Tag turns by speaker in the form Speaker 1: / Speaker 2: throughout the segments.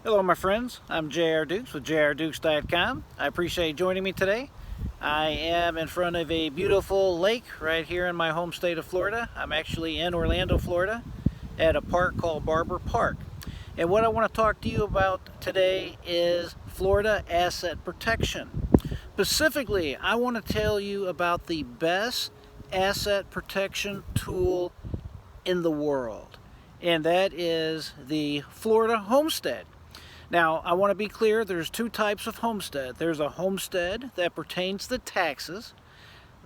Speaker 1: Hello my friends, I'm J.R. Dukes with JRDukes.com. I appreciate you joining me today. I am in front of a beautiful lake right here in my home state of Florida. I'm actually in Orlando, Florida at a park called Barber Park. And what I want to talk to you about today is Florida asset protection. Specifically, I want to tell you about the best asset protection tool in the world, and that is the Florida Homestead. Now, I want to be clear, there's two types of homestead. There's a homestead that pertains to taxes.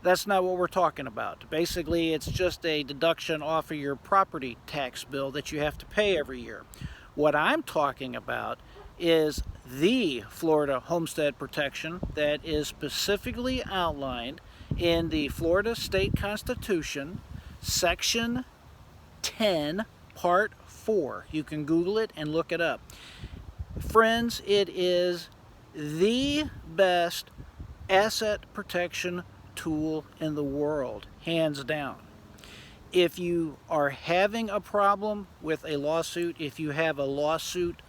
Speaker 1: That's not what we're talking about. Basically, it's just a deduction off of your property tax bill that you have to pay every year. What I'm talking about is the Florida homestead protection that is specifically outlined in the Florida State Constitution, Section 10, Part 4. You can Google it and look it up. Friends, it is the best asset protection tool in the world, hands down. If you are having a problem with a lawsuit, if you have a lawsuit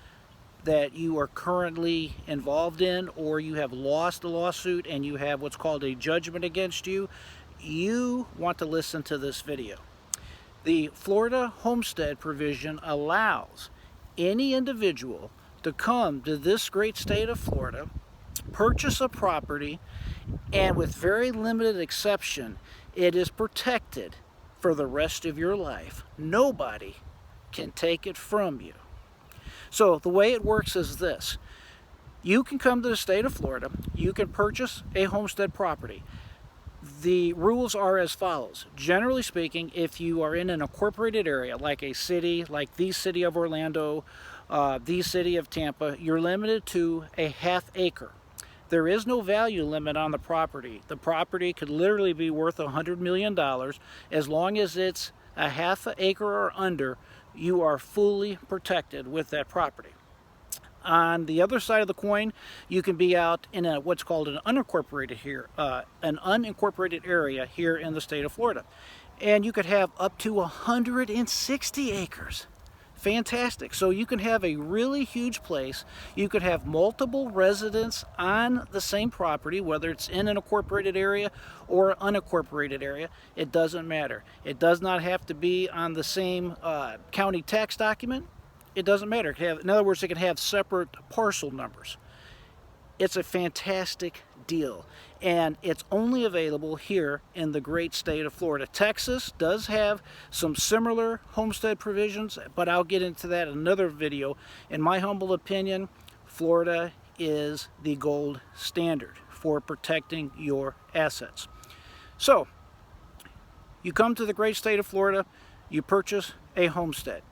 Speaker 1: that you are currently involved in, or you have lost a lawsuit and you have what's called a judgment against you, you want to listen to this video. The Florida homestead provision allows any individual to come to this great state of Florida, purchase a property, and with very limited exception, it is protected for the rest of your life. Nobody can take it from you. So the way it works is this. You can come to the state of Florida, you can purchase a homestead property. The rules are as follows. Generally speaking, if you are in an incorporated area, like a city, like the city of Orlando, the city of Tampa, you're limited to a ½ acre. There is no value limit on the property. The property could literally be worth $100 million. As long as it's a ½ acre or under, you are fully protected with that property. On the other side of the coin, you can be out in what's called an unincorporated area here in the state of Florida, and you could have up to 160 acres. Fantastic. So you can have a really huge place. You could have multiple residents on the same property, whether it's in an incorporated area or unincorporated area. It doesn't matter. It does not have to be on the same county tax document. It doesn't matter. In other words, it can have separate parcel numbers. It's a fantastic deal, and it's only available here in the great state of Florida. Texas does have some similar homestead provisions, but I'll get into that in another video. In my humble opinion, Florida is the gold standard for protecting your assets. So, you come to the great state of Florida, you purchase a homestead.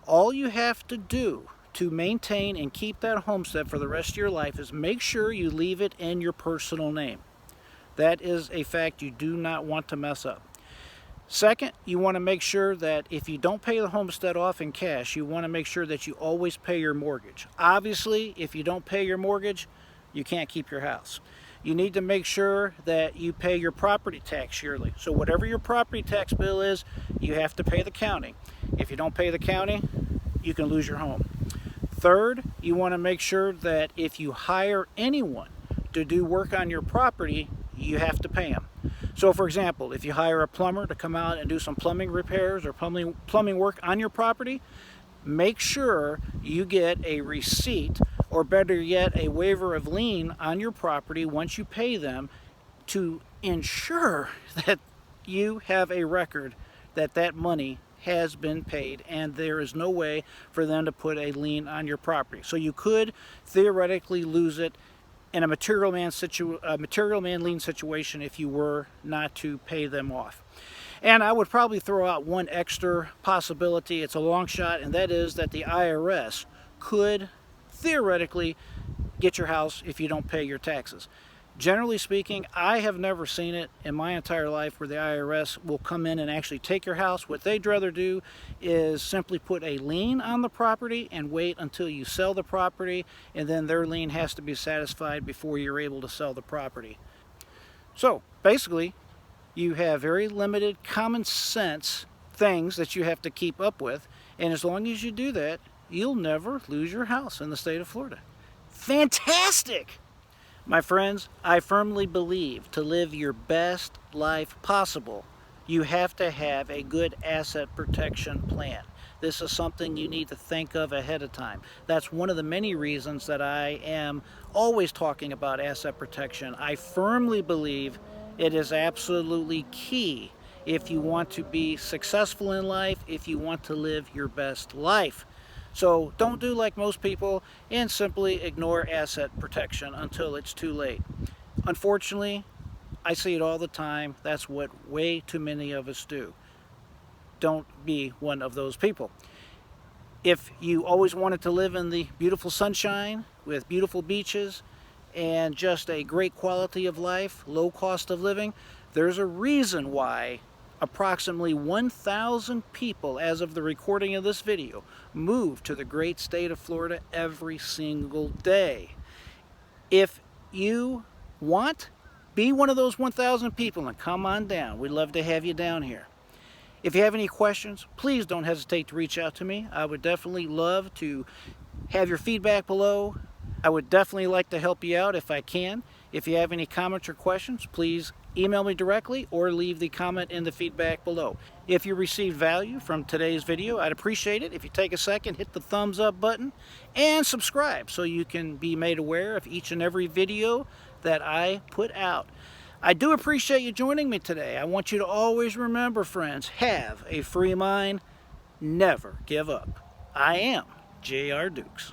Speaker 1: All you have to do to maintain and keep that homestead for the rest of your life is make sure you leave it in your personal name. That is a fact you do not want to mess up. Second, you want to make sure that if you don't pay the homestead off in cash, you want to make sure that you always pay your mortgage. Obviously, if you don't pay your mortgage, you can't keep your house. You need to make sure that you pay your property tax yearly. So whatever your property tax bill is, you have to pay the county. If you don't pay the county, you can lose your home. Third, you want to make sure that if you hire anyone to do work on your property, you have to pay them. So for example, if you hire a plumber to come out and do some plumbing repairs or plumbing work on your property, make sure you get a receipt, or better yet, a waiver of lien on your property once you pay them, to ensure that you have a record that that money has been paid and there is no way for them to put a lien on your property. So you could theoretically lose it in a material man lien situation if you were not to pay them off. And I would probably throw out one extra possibility. It's a long shot, and that is that the IRS could theoretically get your house if you don't pay your taxes. Generally speaking, I have never seen it in my entire life where the IRS will come in and actually take your house. What they'd rather do is simply put a lien on the property and wait until you sell the property, and then their lien has to be satisfied before you're able to sell the property. So basically, you have very limited common sense things that you have to keep up with, and as long as you do that, you'll never lose your house in the state of Florida. Fantastic! My friends, I firmly believe to live your best life possible, you have to have a good asset protection plan. This is something you need to think of ahead of time. That's one of the many reasons that I am always talking about asset protection. I firmly believe it is absolutely key if you want to be successful in life, if you want to live your best life. So don't do like most people and simply ignore asset protection until it's too late. Unfortunately, I see it all the time. That's what way too many of us do. Don't be one of those people. If you always wanted to live in the beautiful sunshine with beautiful beaches and just a great quality of life, low cost of living, there's a reason why approximately 1,000 people, as of the recording of this video, move to the great state of Florida every single day. If you want, be one of those 1,000 people and come on down. We'd love to have you down here. If you have any questions, please don't hesitate to reach out to me. I would definitely love to have your feedback below. I would definitely like to help you out if I can. If you have any comments or questions, please email me directly or leave the comment in the feedback below. If you received value from today's video, I'd appreciate it if you take a second, hit the thumbs up button, and subscribe so you can be made aware of each and every video that I put out. I do appreciate you joining me today. I want you to always remember, friends, have a free mind, never give up. I am J.R. Dukes.